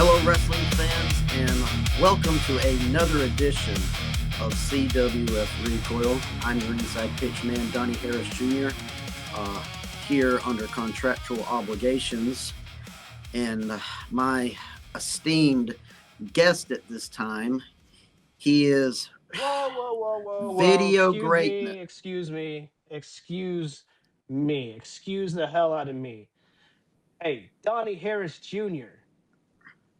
Hello, wrestling fans, and welcome to another edition of CWF Recoil. I'm Ringside Pitch Man, Donnie Harris Jr., here under contractual obligations. And my esteemed guest at this time, he is Whoa. video greatness. Excuse the hell out of me. Hey, Donnie Harris Jr.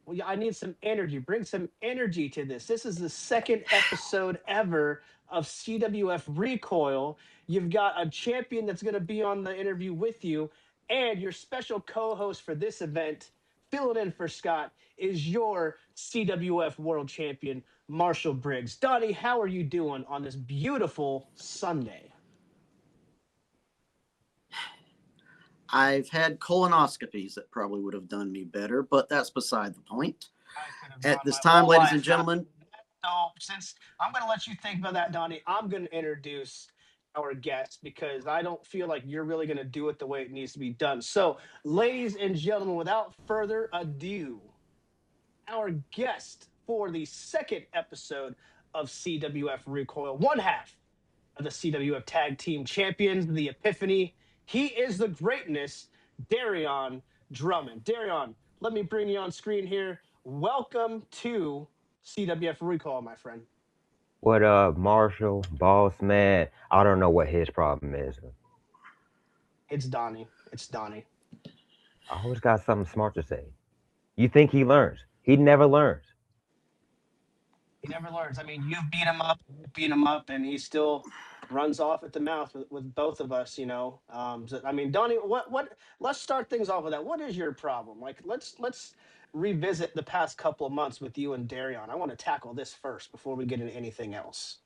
Well, I need some energy. Bring some energy to this. This is the second episode ever of CWF Recoil. You've got a champion that's going to be on the interview with you, and your special co-host for this event, filling in for Scott, is your CWF World Champion, Marshal Briggs. Donnie, how are you doing on this beautiful Sunday? I've had colonoscopies that probably would have done me better, but that's beside the point. At this time, ladies and gentlemen. So, since I'm going to let you think about that, Donnie, I'm going to introduce our guest because I don't feel like you're really going to do it the way it needs to be done. So, ladies and gentlemen, without further ado, our guest for the second episode of CWF Recoil, one half of the CWF Tag Team Champions, the Epiphany. He is the greatness, Darryon Drummond. Darryon, let me bring you on screen here. Welcome to CWF Recoil, my friend. What up, Marshall, boss man? I don't know what his problem is. It's Donnie. I always got something smart to say. You think he learns? He never learns. He never learns. I mean, you've beat him up, and he still runs off at the mouth with both of us, you know. I mean, Donnie, what? Let's start things off with that. What is your problem? Like, let's revisit the past couple of months with you and Darryon. I want to tackle this first before we get into anything else.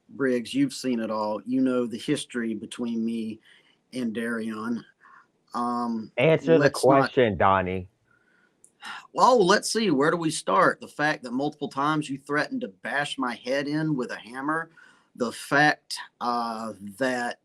Briggs, you've seen it all. You know the history between me and Darryon. Answer the question, Donnie. Well, let's see. Where do we start? The fact that multiple times you threatened to bash my head in with a hammer. The fact that,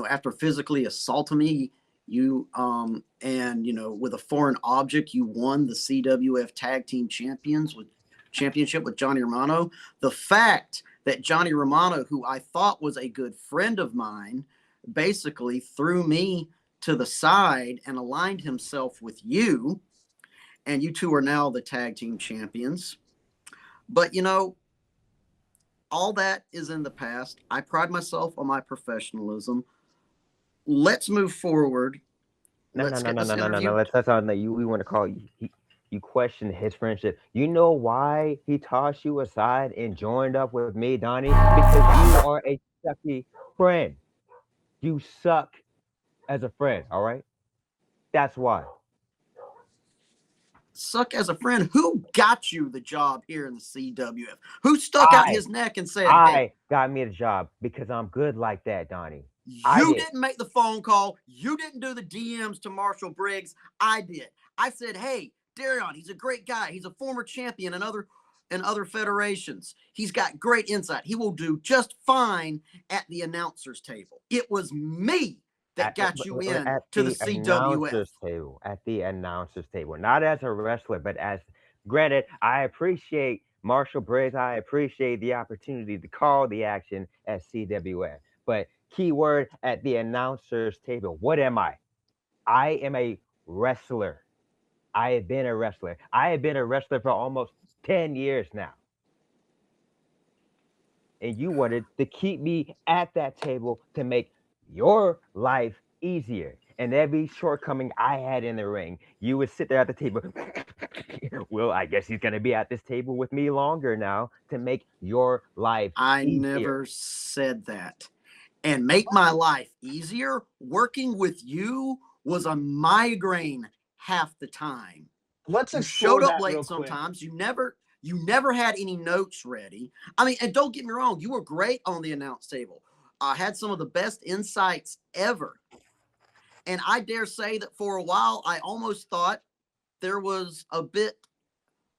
after physically assaulting me, you with a foreign object, you won the CWF Tag Team Championship with Johnny Romano. The fact that Johnny Romano, who I thought was a good friend of mine, basically threw me to the side and aligned himself with you. And you two are now the tag team champions. But, all that is in the past. I pride myself on my professionalism. Let's move forward. No. That's on that. We want to call you. You question his friendship. You know why he tossed you aside and joined up with me, Donnie? Because you are a sucky friend. You suck as a friend, all right? That's why. Suck as a friend? Who got you the job here in the CWF? Who stuck out his neck and said, I got me the job because I'm good like that, Donnie. You didn't make the phone call. You didn't do the DMs to Marshal Briggs. I did. I said, hey, Darryon, he's a great guy. He's a former champion in other federations. He's got great insight. He will do just fine at the announcers table. It was me that got you in to the CWF. At the announcers table. Not as a wrestler, but as, granted, I appreciate Marshal Briggs. I appreciate the opportunity to call the action at CWF. But keyword at the announcers table. What am I? I am a wrestler. I have been a wrestler. I have been a wrestler for almost 10 years now. And you wanted to keep me at that table to make your life easier. And every shortcoming I had in the ring, you would sit there at the table. Well, I guess he's going to be at this table with me longer now to make your life easier. I never said that. And make my life easier, working with you was a migraine half the time. Let's showed up late sometimes. You never had any notes ready. I mean, and don't get me wrong, you were great on the announce table. I had some of the best insights ever. And I dare say that for a while, I almost thought there was a bit,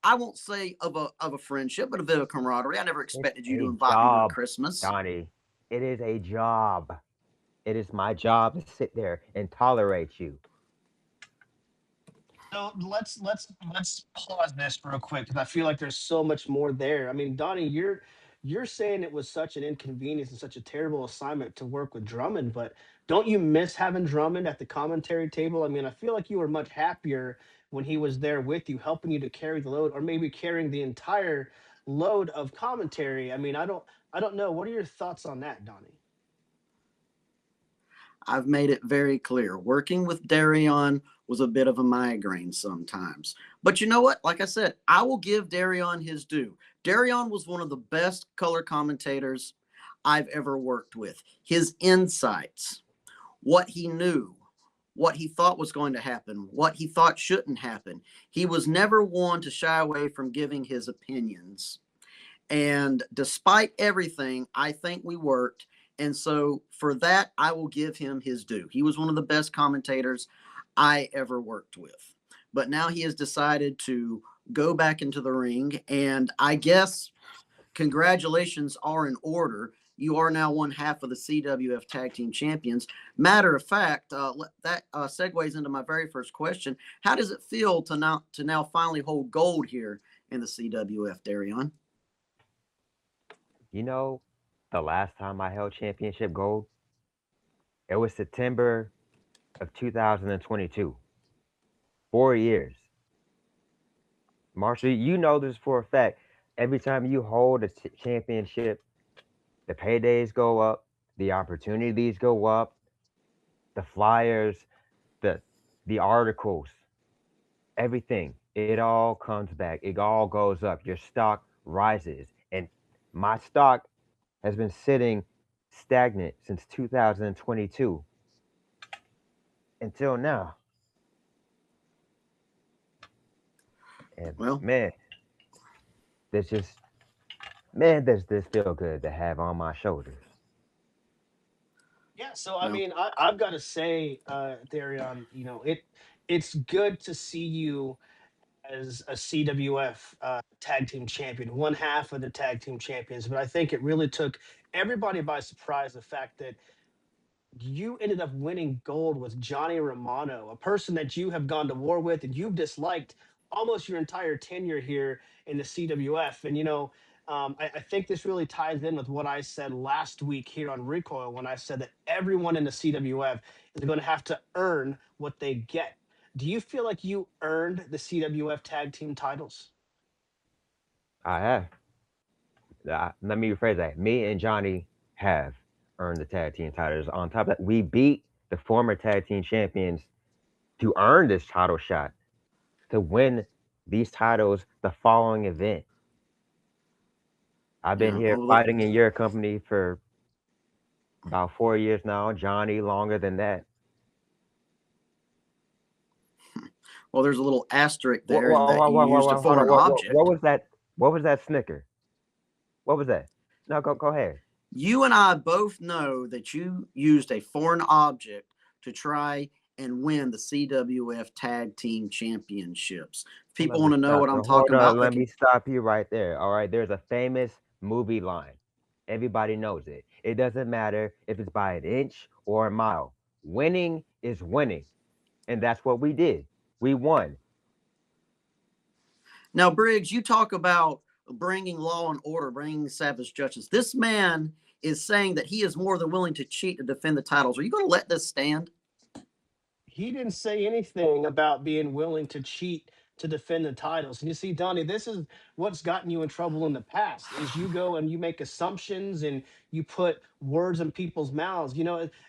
I won't say of a friendship, but a bit of camaraderie. I never expected you to invite me to Christmas. Donnie, it is a job. It is my job to sit there and tolerate you. So let's pause this real quick because I feel like there's so much more there. I mean, Donnie, you're saying it was such an inconvenience and such a terrible assignment to work with Drummond, but don't you miss having Drummond at the commentary table? I mean, I feel like you were much happier when he was there with you, helping you to carry the load, or maybe carrying the entire load of commentary. I mean, I don't know. What are your thoughts on that, Donnie? I've made it very clear. Working with Darryon was a bit of a migraine sometimes. But you know what? Like I said, I will give Darryon his due. Darryon was one of the best color commentators I've ever worked with. His insights, what he knew, what he thought was going to happen, what he thought shouldn't happen. He was never one to shy away from giving his opinions. And despite everything, I think we worked. And so for that, I will give him his due. He was one of the best commentators I ever worked with. But now he has decided to go back into the ring. And I guess congratulations are in order. You are now one half of the CWF Tag Team Champions. Matter of fact, that segues into my very first question. How does it feel to now finally hold gold here in the CWF, Darryon? You know, the last time I held championship gold, it was September of 2022. 4 years. Marshall, you know this for a fact. Every time you hold a championship, the paydays go up, the opportunities go up, the flyers, the the articles, everything. It all comes back. It all goes up. Your stock rises. And my stock has been sitting stagnant since 2022 until now. And Well, man, there's just man, does this feel good to have on my shoulders. Yeah, so I well, mean, I've got to say, Darion, it's good to see you as a CWF tag team champion, one half of the tag team champions. But I think it really took everybody by surprise the fact that you ended up winning gold with Johnny Romano, a person that you have gone to war with and you've disliked almost your entire tenure here in the CWF. And, I think this really ties in with what I said last week here on Recoil when I said that everyone in the CWF is going to have to earn what they get. Do you feel like you earned the CWF tag team titles? I have. Let me rephrase that. Me and Johnny have earned the tag team titles. On top of that, we beat the former tag team champions to earn this title shot, to win these titles the following event. I've been yeah. here fighting in your company for about 4 years now. Johnny longer than that. Well, there's a little asterisk What, there in what, that what, you what, what, used a what, hold on. foreign What object. was that? What was that snicker? What was that? No, go ahead. You and I both know that you used a foreign object to try and win the CWF Tag Team Championships. If Let people me want to know stop what I'm you. Hold talking on. about, they Let me can. stop you right there. All right. There's a famous movie line. Everybody knows it. It doesn't matter if it's by an inch or a mile. Winning is winning. And that's what we did. We won. Now, Briggs, you talk about bringing law and order, bringing savage justice. This man is saying that he is more than willing to cheat to defend the titles. Are you going to let this stand? He didn't say anything about being willing to cheat to defend the titles. And you see, Donnie, this is what's gotten you in trouble in the past is you go and you make assumptions and you put words in people's mouths.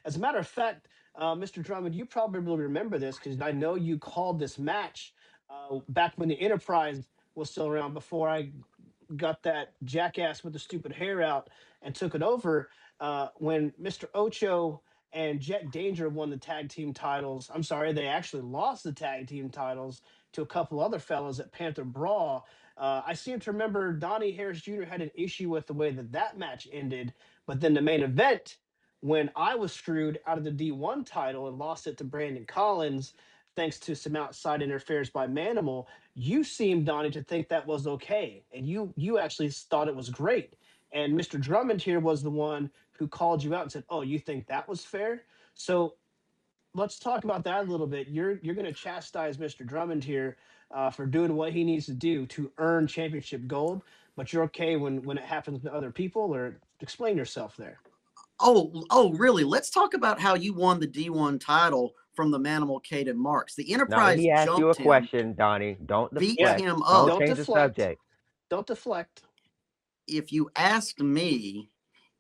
As a matter of fact, Mr. Drummond, you probably remember this because I know you called this match back when the Enterprise was still around before I got that jackass with the stupid hair out and took it over when Mr. Ocho and Jet Danger won the tag team titles. I'm sorry, they actually lost the tag team titles to a couple other fellas at Panther Brawl. I seem to remember Donnie Harris Jr. had an issue with the way that match ended, but then the main event, when I was screwed out of the D1 title and lost it to Brandon Collins, thanks to some outside interference by Manimal, you seemed, Donnie, to think that was okay, and you actually thought it was great. And Mr. Drummond here was the one who called you out and said, "Oh, you think that was fair?" So let's talk about that a little bit. You're going to chastise Mr. Drummond here for doing what he needs to do to earn championship gold, but you're okay when it happens to other people, or explain yourself there. Oh, really? Let's talk about how you won the D1 title from the Manimal Caden Marks. The Now, let Enterprise me ask you a jumped him, question, Donnie. Don't beat Yeah, deflect. him Don't up. don't change the deflect. subject. Don't deflect. If you asked me,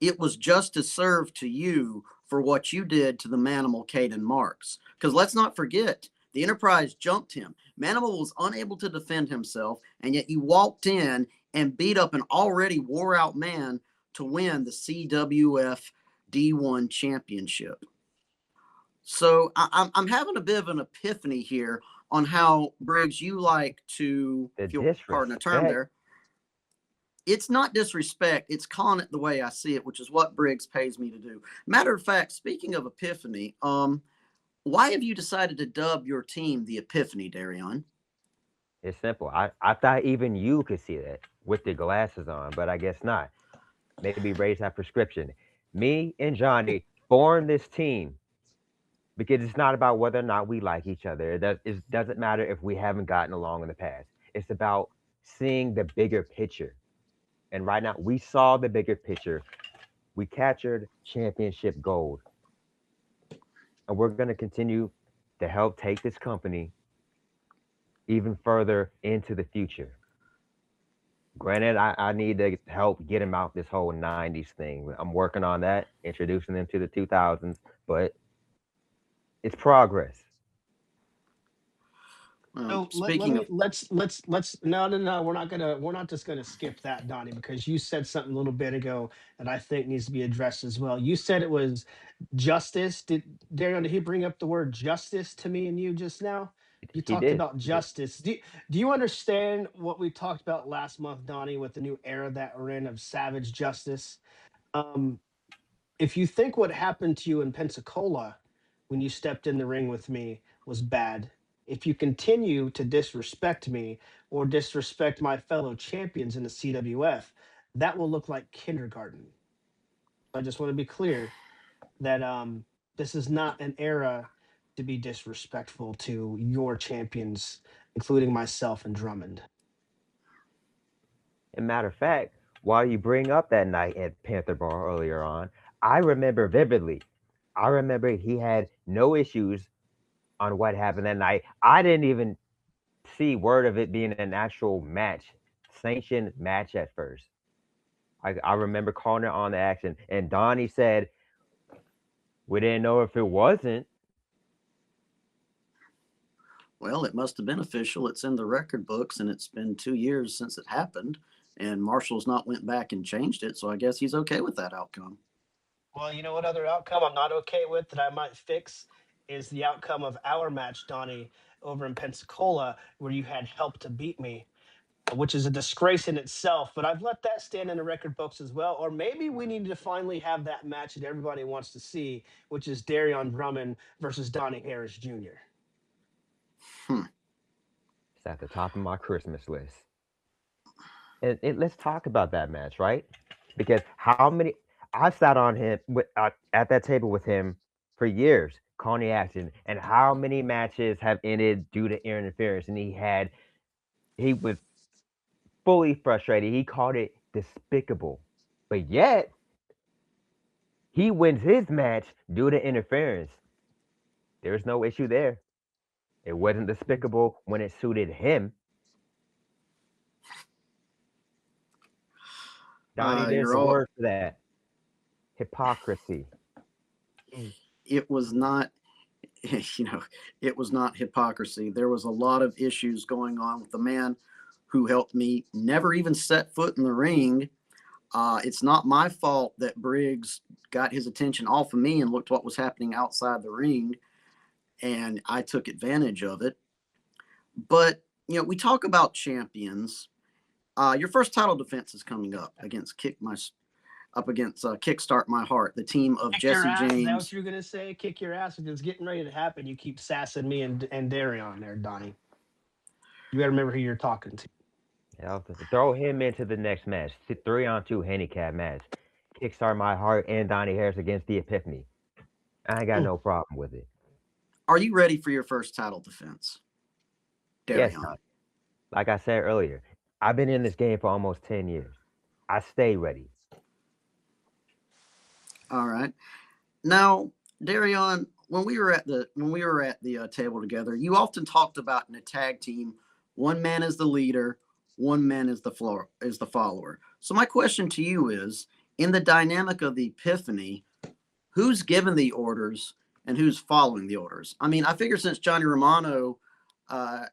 it was justice served to you for what you did to the Manimal Caden Marks. Because let's not forget, the Enterprise jumped him. Manimal was unable to defend himself, and yet you walked in and beat up an already wore out man to win the CWF D1 championship. So I'm having a bit of an epiphany here on how, Briggs, you like to, The if you'll pardon a term disrespect. there, it's not disrespect. It's calling it the way I see it, which is what Briggs pays me to do. Matter of fact, speaking of epiphany, why have you decided to dub your team the Epiphany, Darryon? It's simple. I thought even you could see that with the glasses on, but I guess not. Maybe raise that prescription. Me and Johnny formed this team because it's not about whether or not we like each other. It doesn't matter if we haven't gotten along in the past. It's about seeing the bigger picture. And right now, we saw the bigger picture. We captured championship gold. And we're going to continue to help take this company even further into the future. Granted, I need to help get him out this whole 90s thing. I'm working on that, introducing them to the 2000s, but it's progress. So let Speaking me of, let's no, we're not just gonna skip that, Donnie, because you said something a little bit ago that I think needs to be addressed as well. You said it was justice. Did he bring up the word justice to me and you just now? You He talked did. about He did. justice. Do you understand what we talked about last month, Donnie, with the new era that we're in of savage justice? Um, if you think what happened to you in Pensacola when you stepped in the ring with me was bad, if you continue to disrespect me or disrespect my fellow champions in the CWF, that will look like kindergarten. I just want to be clear that this is not an era to be disrespectful to your champions, including myself and Drummond. And matter of fact, while you bring up that night at Panther Bar earlier on, I remember vividly. I remember he had no issues on what happened that night. I didn't even see word of it being an actual match, sanctioned match at first. I remember calling it on the action, and Donnie said, "We didn't know if it wasn't." well, it must have been official. It's in the record books, and it's been 2 years since it happened, and Marshall's not went back and changed it, so I guess he's okay with that outcome. Well, you know what other outcome I'm not okay with that I might fix is the outcome of our match, Donnie, over in Pensacola, where you had help to beat me, which is a disgrace in itself. But I've let that stand in the record books as well. Or maybe we need to finally have that match that everybody wants to see, which is Darryon Drummond versus Donnie Harris Jr. Hmm. It's at the top of my Christmas list. And let's talk about that match, right? Because how many I sat on him at that table with him for years, calling the action, and how many matches have ended due to interference, and he was fully frustrated. He called it despicable, but yet he wins his match due to interference. There's no issue there. It wasn't despicable when it suited him. Donnie, there's You're a all. word for that: hypocrisy. It was not. You know, it was not hypocrisy. There was a lot of issues going on with the man who helped me never even set foot in the ring. It's not my fault that Briggs got his attention off of me and looked what was happening outside the ring, and I took advantage of it. But we talk about champions. Your first title defense is coming up against Kickstart My Heart, the team of Kick your Jesse ass? Is that what James. you were gonna say? Kick your ass? If it's getting ready to happen, you keep sassing me and Darryon there, Donnie. You gotta remember who you're talking to. Yeah, throw him into the next match. 3-on-2 handicap match. Kickstart My Heart and Donnie Harris against the Epiphany. I ain't got Mm. no problem with it. Are you ready for your first title defense, Yes, Darryon? Donnie. Like I said earlier, I've been in this game for almost 10 years. I stay ready. All right. Now, Darryon, when we were at the table together, you often talked about in a tag team, one man is the leader, one man is the follower. So my question to you is, in the dynamic of the Epiphany, who's giving the orders and who's following the orders? I mean, I figure since Johnny Romano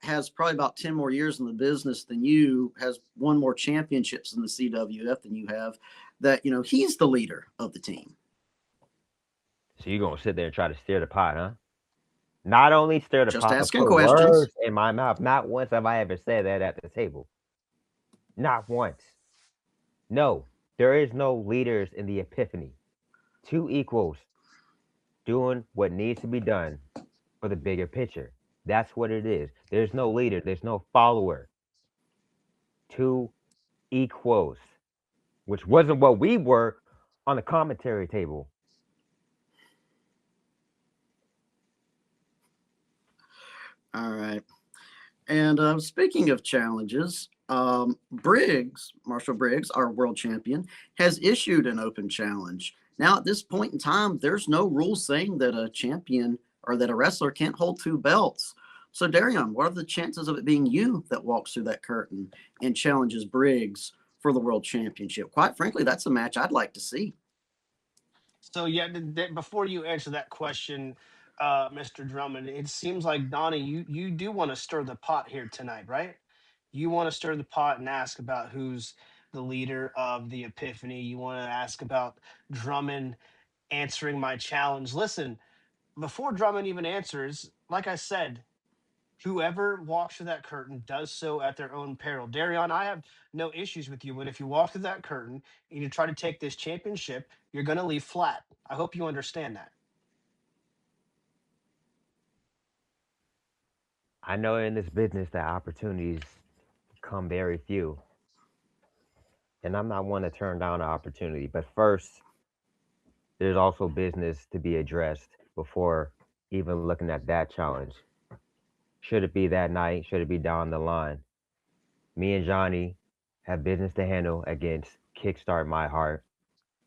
has probably about 10 more years in the business than you, has won more championships in the CWF than you have, that, he's the leader of the team. So you're going to sit there and try to steer the pot, huh? Not only stir the Just pot, but asking put questions. words in my mouth. Not once have I ever said that at the table. Not once. No, there is no leaders in the Epiphany. Two equals doing what needs to be done for the bigger picture. That's what it is. There's no leader. There's no follower. Two equals, which wasn't what we were on the commentary table. All right. And speaking of challenges, Marshal Briggs, our world champion, has issued an open challenge. Now, at this point in time, there's no rule saying that a champion or that a wrestler can't hold two belts. So, Darryon, what are the chances of it being you that walks through that curtain and challenges Briggs for the world championship? Quite frankly, that's a match I'd like to see. So yeah, before you answer that question, Mr. Drummond, it seems like Donnie, you do want to stir the pot here tonight, right? You want to stir the pot and ask about who's the leader of the Epiphany. You want to ask about Drummond answering my challenge. Listen, before Drummond even answers, like I said, whoever walks through that curtain does so at their own peril. Darryon, I have no issues with you, but if you walk through that curtain and you try to take this championship, you're going to leave flat. I hope you understand that. I know in this business that opportunities come very few. And I'm not one to turn down an opportunity. But first, there's also business to be addressed before even looking at that challenge. Should it be that night? Should it be down the line? Me and Johnny have business to handle against Kickstart My Heart.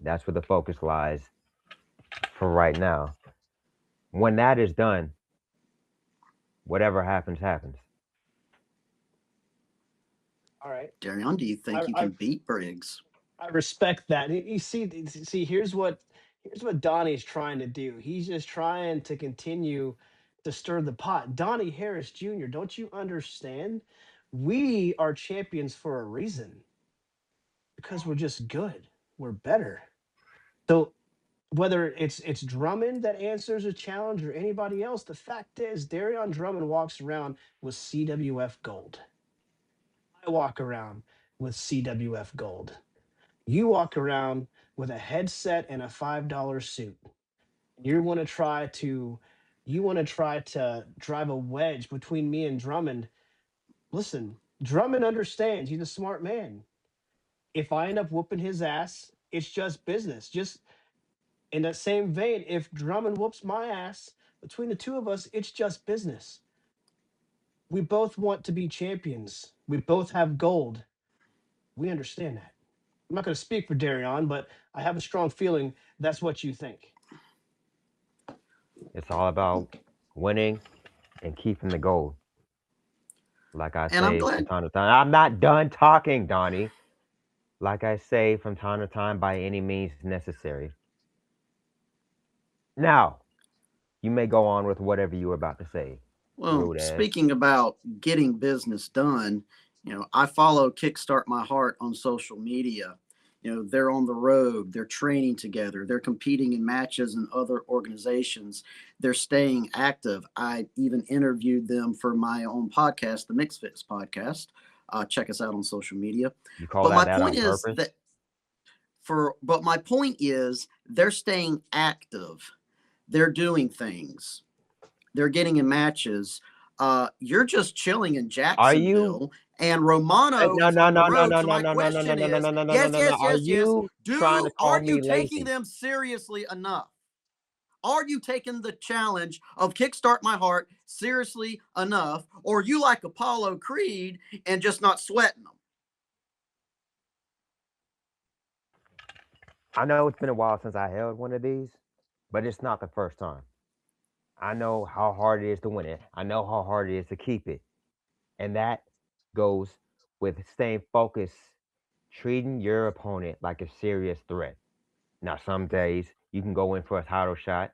That's where the focus lies for right now. When that is done, whatever happens, happens. All right. Darryon, do you think you I can beat Briggs? I respect that. You see, here's what Donnie's trying to do. He's just trying to continue to stir the pot. Donnie Harris Jr., don't you understand? We are champions for a reason because we're just good. We're better. So whether it's Drummond that answers a challenge or anybody else, the fact is Darryon Drummond walks around with CWF gold. I walk around with CWF gold. You walk around with a headset and a $5 suit. You want to try to drive a wedge between me and Drummond. Listen, Drummond understands. He's a smart man. If I end up whooping his ass, it's just business. Just in that same vein, if Drummond whoops my ass, between the two of us, it's just business. We both want to be champions. We both have gold. We understand that. I'm not going to speak for Darryon, but I have a strong feeling that's what you think. It's all about winning and keeping the gold. Like I And I'm say from glad. time to time, I'm not done talking, Donnie. Like I say from time to time, by any means necessary. Now, you may go on with whatever you were about to say. Well, Rude ass. speaking about getting business done, I follow Kickstart My Heart on social media. They're on the road, they're training together, they're competing in matches in other organizations, they're staying active. I even interviewed them for my own podcast, the Mixed Fitness Podcast. Check us out on social media. You call But my that point on is purpose? but my point is they're staying active. They're doing things. They're getting in matches. You're just chilling in Are you? Jacksonville, and Romano No, is no, on the no, no, road. no, So no, my no, no, no, no, question no, no, is, no, no, no, no, yes, no, no. yes, Are yes, yes. you trying to call Aren't you me taking lazy? them seriously enough? Are you taking the challenge of Kickstart My Heart seriously enough, or you like Apollo Creed and just not sweating them? I know it's been a while since I held one of these, but it's not the first time. I know how hard it is to win it. I know how hard it is to keep it. And that goes with staying focused, treating your opponent like a serious threat. Now, some days you can go in for a title shot,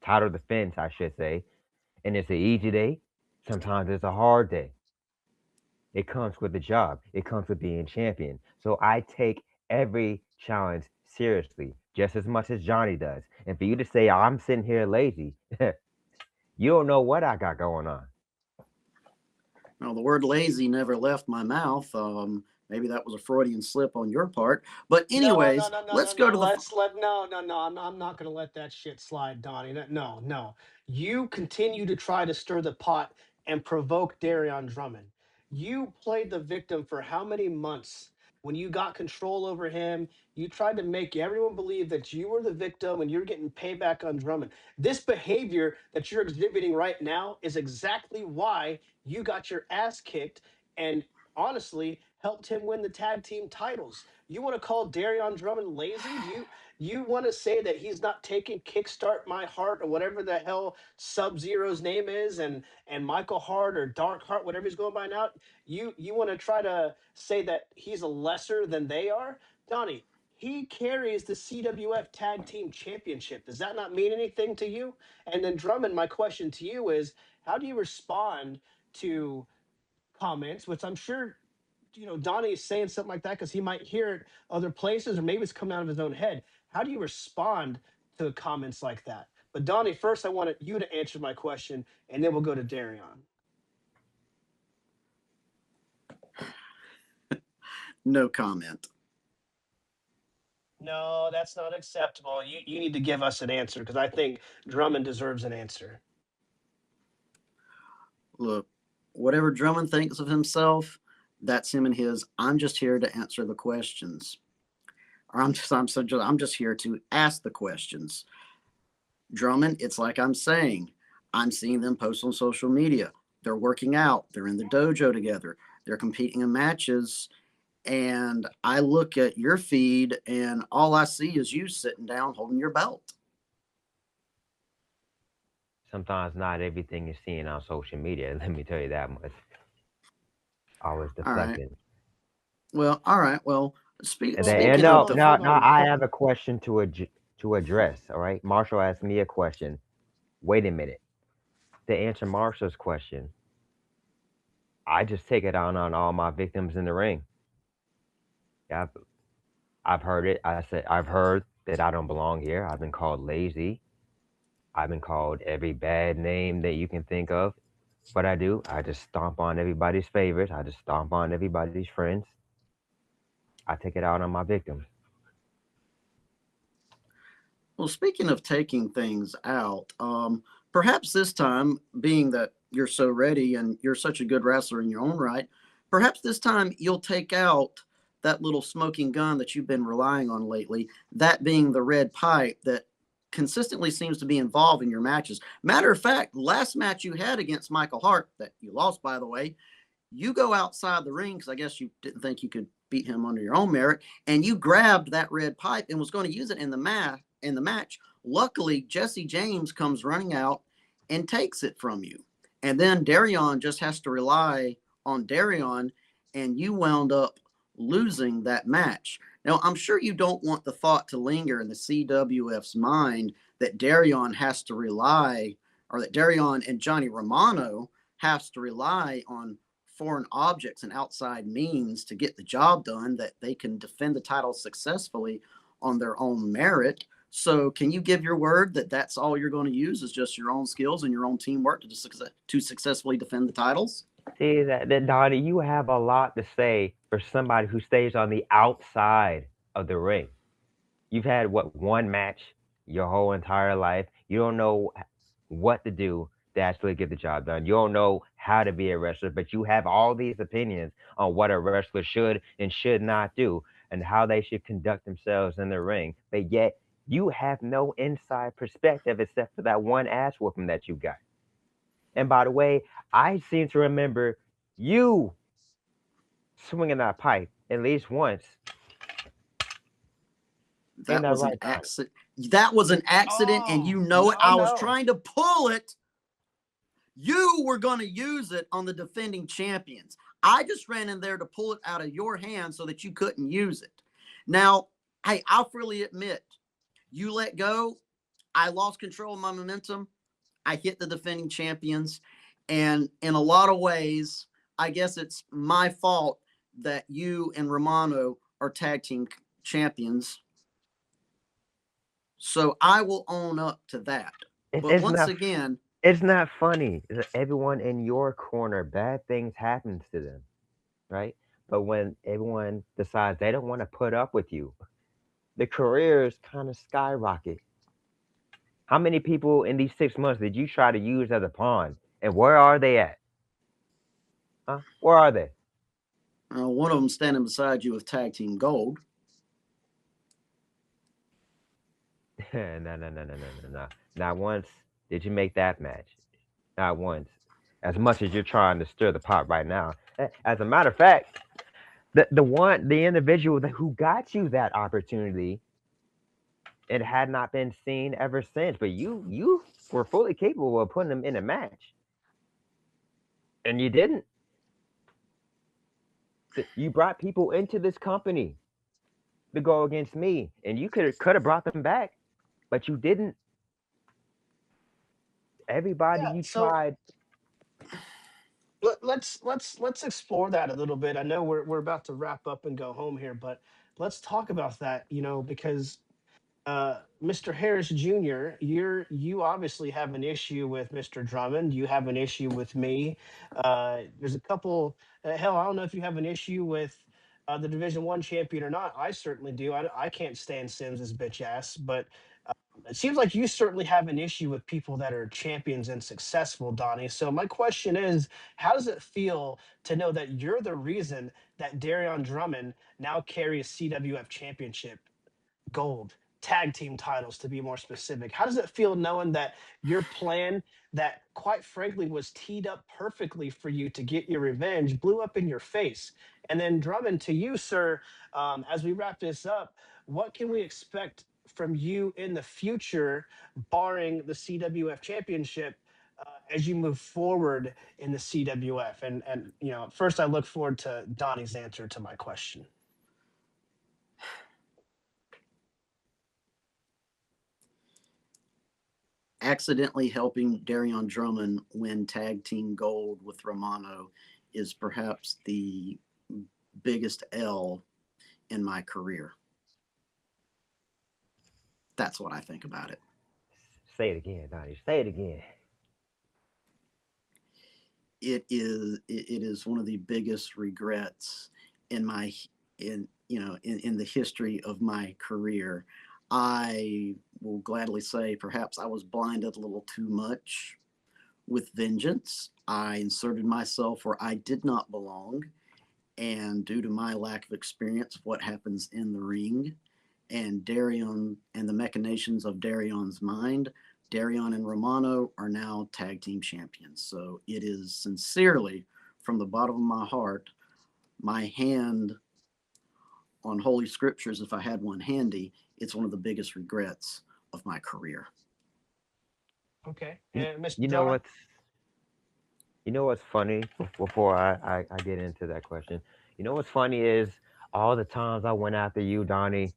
title defense, I should say, and it's an easy day. Sometimes it's a hard day. It comes with the job, it comes with being champion. So I take every challenge seriously, just as much as Johnny does. And for you to say I'm sitting here lazy, you don't know what I got going on. Now, the word lazy never left my mouth. Maybe that was a Freudian slip on your part. But anyways, let's go to the. I'm not going to let that shit slide, Donnie. No. You continue to try to stir the pot and provoke Darryon Drummond. You played the victim for how many months? When you got control over him, you tried to make everyone believe that you were the victim and you're getting payback on Drummond. This behavior that you're exhibiting right now is exactly why you got your ass kicked and honestly helped him win the tag team titles. You want to call Darryon Drummond lazy? You want to say that he's not taking Kickstart My Heart or whatever the hell Sub-Zero's name is and Michael Hart or Dark Heart, whatever he's going by now? You want to try to say that he's a lesser than they are? Donnie, he carries the CWF Tag Team Championship. Does that not mean anything to you? And then Drummond, my question to you is, how do you respond to comments, which I'm sure Donnie is saying something like that because he might hear it other places, or maybe it's coming out of his own head. How do you respond to comments like that? But Donnie, first I wanted you to answer my question, and then we'll go to Darryon. No comment. No, that's not acceptable. You need to give us an answer because I think Drummond deserves an answer. Look, whatever Drummond thinks of himself, that's him and his. I'm just here to answer the questions. Or I'm just here to ask the questions. Drummond, it's like I'm saying, I'm seeing them post on social media. They're working out, they're in the dojo together, they're competing in matches. And I look at your feed, and all I see is you sitting down holding your belt. Sometimes not everything is seen on social media. Let me tell you that much. Always All right. deflecting. Well, all right. Well, And speaking no, of the. no, no. I have a question to address. All right, Marshall asked me a question. Wait a minute. To answer Marshall's question, I just take it on all my victims in the ring. Yeah, I've heard it. I've heard that I don't belong here. I've been called lazy. I've been called every bad name that you can think of. What I do, I just stomp on everybody's favorites. I just stomp on everybody's friends. I take it out on my victims. Well, speaking of taking things out, perhaps this time, being that you're so ready and you're such a good wrestler in your own right, perhaps this time you'll take out that little smoking gun that you've been relying on lately, that being the red pipe that consistently seems to be involved in your matches. Matter of fact, last match you had against Michael Hart, that you lost, by the way, you go outside the ring because I guess you didn't think you could beat him under your own merit, and you grabbed that red pipe and was going to use it in the match. Luckily, Jesse James comes running out and takes it from you. And then Darryon just has to rely on Darryon, and you wound up losing that match. Now, I'm sure you don't want the thought to linger in the CWF's mind that Darryon has to rely, or that Darryon and Johnny Romano has to rely on foreign objects and outside means to get the job done, that they can defend the title successfully on their own merit. So can you give your word that that's all you're going to use is just your own skills and your own teamwork to successfully defend the titles? See that Donnie, you have a lot to say for somebody who stays on the outside of the ring. You've had what, one match your whole entire life. You don't know what to do to actually get the job done. You don't know how to be a wrestler, but you have all these opinions on what a wrestler should and should not do and how they should conduct themselves in the ring. But yet You have no inside perspective except for that one ass whooping that you got. And by the way, I seem to remember you swinging that pipe at least once in That that was an right time. accident. That was an accident, and Oh, you know it. no, I was no. trying to pull it. You were going to use it on the defending champions. I just ran in there to pull it out of your hand so that you couldn't use it. Now, hey, I'll freely admit, you let go. I lost control of my momentum. I hit the defending champions. And in a lot of ways, I guess it's my fault that you and Romano are tag team champions. So I will own up to that. It, But it's once not. again, It's not funny. Everyone in your corner, bad things happens to them, right? But when everyone decides they don't want to put up with you, the careers kind of skyrocket. How many people in these 6 months did you try to use as a pawn? And where are they at? Huh? Where are they? one of them standing beside you with tag team gold. No. Not once did you make that match. Not once. As much as you're trying to stir the pot right now. As a matter of fact, the individual who got you that opportunity, it had not been seen ever since. But you were fully capable of putting them in a match, and you didn't. You brought people into this company to go against me, and you could have brought them back, but you didn't. Everybody Yeah. you So tried. let's explore that a little bit. I know we're about to wrap up and go home here, but let's talk about that. Because Mr. Harris Jr., you obviously have an issue with Mr. Drummond. You have an issue with me. There's a couple. Hell, I don't know if you have an issue with the Division 1 champion or not. I certainly do. I can't stand Sims's bitch ass, but it seems like you certainly have an issue with people that are champions and successful, Donnie. So my question is, how does it feel to know that you're the reason that Darryon Drummond now carries CWF championship gold tag team titles, to be more specific? How does it feel knowing that your plan, that quite frankly was teed up perfectly for you to get your revenge, blew up in your face? And then Drummond, to you, sir, as we wrap this up, what can we expect from you in the future, barring the CWF championship, as you move forward in the CWF? And first, I look forward to Donnie's answer to my question. Accidentally helping Darryon Drummond win tag team gold with Romano is perhaps the biggest L in my career. That's what I think about it. Say it again, Donnie. Say it again. It is one of the biggest regrets in my in the history of my career. I will gladly say perhaps I was blinded a little too much with vengeance. I inserted myself where I did not belong, and due to my lack of experience of what happens in the ring and Darryon and the machinations of Darryon's mind, Darryon and Romano are now tag team champions. So it is sincerely, from the bottom of my heart, my hand on Holy Scriptures, if I had one handy, it's one of the biggest regrets of my career. Okay. You, And Mr. you know Drummond? what's you know what's funny before I get into that question. You know what's funny is all the times I went after you, Donnie,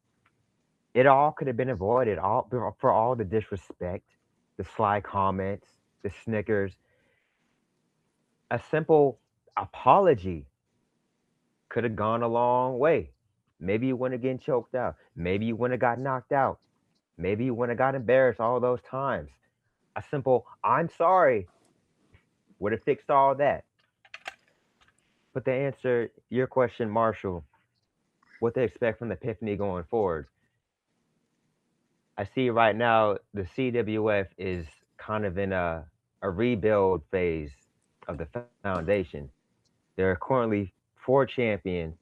it all could have been avoided. All for all the disrespect, the sly comments, the snickers. A simple apology could have gone a long way. Maybe you wouldn't have gotten choked out. Maybe you wouldn't have got knocked out. Maybe you wouldn't have got embarrassed all those times. A simple "I'm sorry" would have fixed all that. But to answer your question, Marshall, what they expect from the Epiphany going forward, I see right now the CWF is kind of in a rebuild phase of the foundation. There are currently 4 champions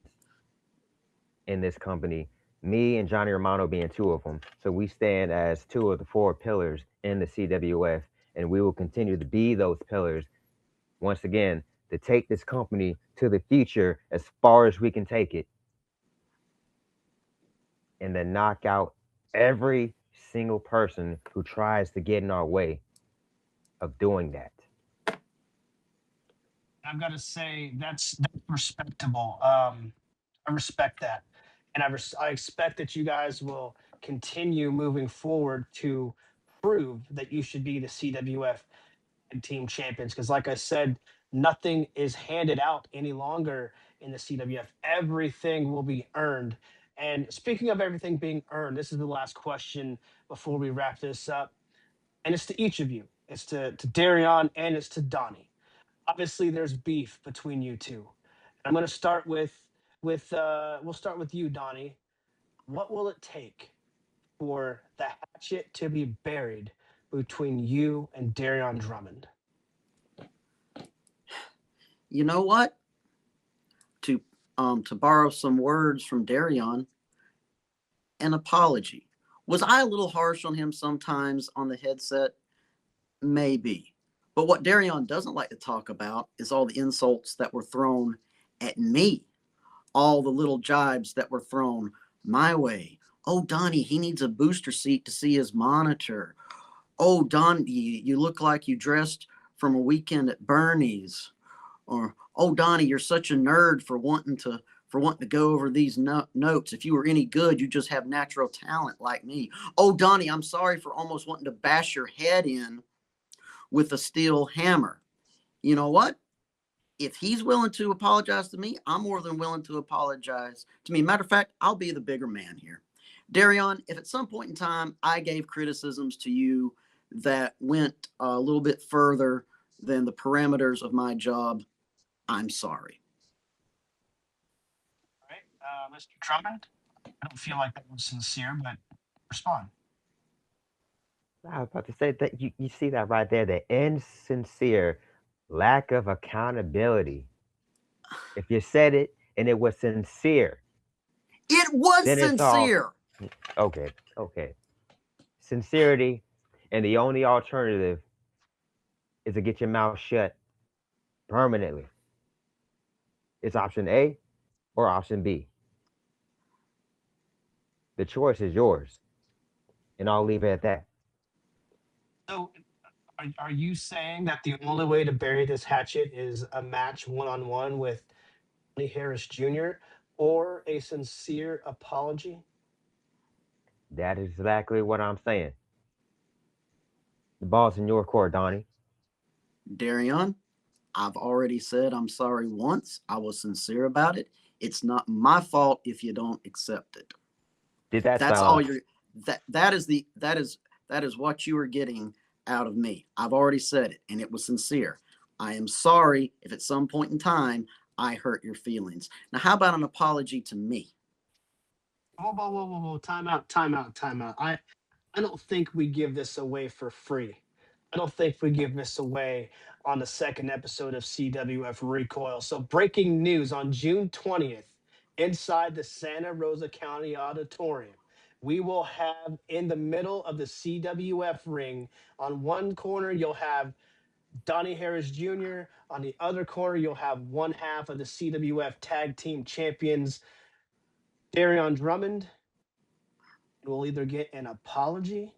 in this company. Me and Johnny Romano being two of them. So we stand as two of the four pillars in the CWF, and we will continue to be those pillars once again to take this company to the future as far as we can take it, and then knock out every single person who tries to get in our way of doing that. I've got to say that's respectable. I respect that, and I expect that you guys will continue moving forward to prove that you should be the CWF and team champions. Because, like I said, nothing is handed out any longer in the CWF. Everything will be earned. And speaking of everything being earned, this is the last question before we wrap this up, and it's to each of you. It's to Darryon and it's to Donnie. Obviously, there's beef between you two. I'm going to start with we'll start with you, Donnie. What will it take for the hatchet to be buried between you and Darryon Drummond? You know what? To borrow some words from Darryon, an apology. Was I a little harsh on him sometimes on the headset? Maybe. But what Darryon doesn't like to talk about is all the insults that were thrown at me, all the little jibes that were thrown my way. Oh, Donnie, he needs a booster seat to see his monitor. Oh, Donnie, you look like you dressed from a weekend at Bernie's. Or, oh, Donnie, you're such a nerd for wanting to go over these notes. If you were any good, you just have natural talent like me. Oh, Donnie, I'm sorry for almost wanting to bash your head in with a steel hammer. You know what? If he's willing to apologize to me, I'm more than willing to apologize to me. Matter of fact, I'll be the bigger man here. Darryon, if at some point in time I gave criticisms to you that went a little bit further than the parameters of my job, I'm sorry. All right, Mr. Drummond. I don't feel like that was sincere, but respond. I was about to say that you see that right there, the insincere lack of accountability. If you said it and it was sincere, It was then it's all sincere. okay. Okay. Sincerity, and the only alternative is to get your mouth shut permanently. It's option A or option B. The choice is yours, and I'll leave it at that. So, are you saying that the only way to bury this hatchet is a match one on one with Donnie Harris Jr. or a sincere apology? That is exactly what I'm saying. The ball's in your court, Donnie. Darryon, I've already said I'm sorry once. I was sincere about it. It's not my fault if you don't accept it. Did that That's sound all like you're that is what you were getting out of me. I've already said it, and it was sincere. I am sorry if at some point in time I hurt your feelings. Now, how about an apology to me? Whoa. Time out, time out, time out. I don't think we give this away for free. I don't think we give this away on the second episode of CWF Recoil. So, breaking news on June 20th, inside the Santa Rosa County Auditorium, we will have in the middle of the CWF ring, on one corner, you'll have Donnie Harris Jr., on the other corner, you'll have one half of the CWF Tag Team Champions, Darryon Drummond. We'll either get an apology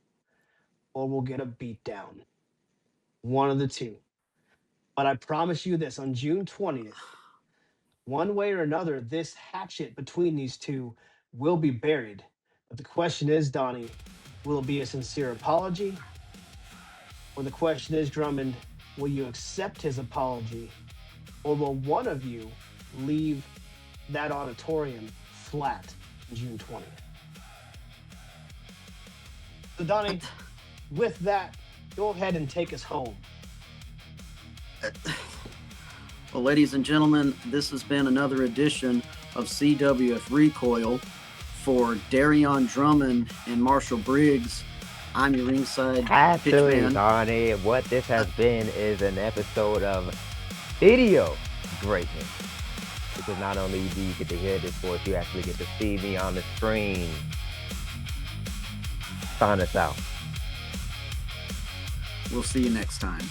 or we'll get a beatdown. One of the two. But I promise you this, on June 20th, one way or another, this hatchet between these two will be buried. But the question is, Donnie, will it be a sincere apology? Or the question is, Drummond, will you accept his apology? Or will one of you leave that auditorium flat on June 20th? So, Donnie, with that, go ahead and take us home. Well, ladies and gentlemen, this has been another edition of CWF Recoil. For Darryon Drummond and Marshal Briggs, I'm your ringside pitch Absolutely, man. Donnie. What this has been is an episode of video greatness. because not only do you get to hear this voice, you actually get to see me on the screen. Sign us out. We'll see you next time.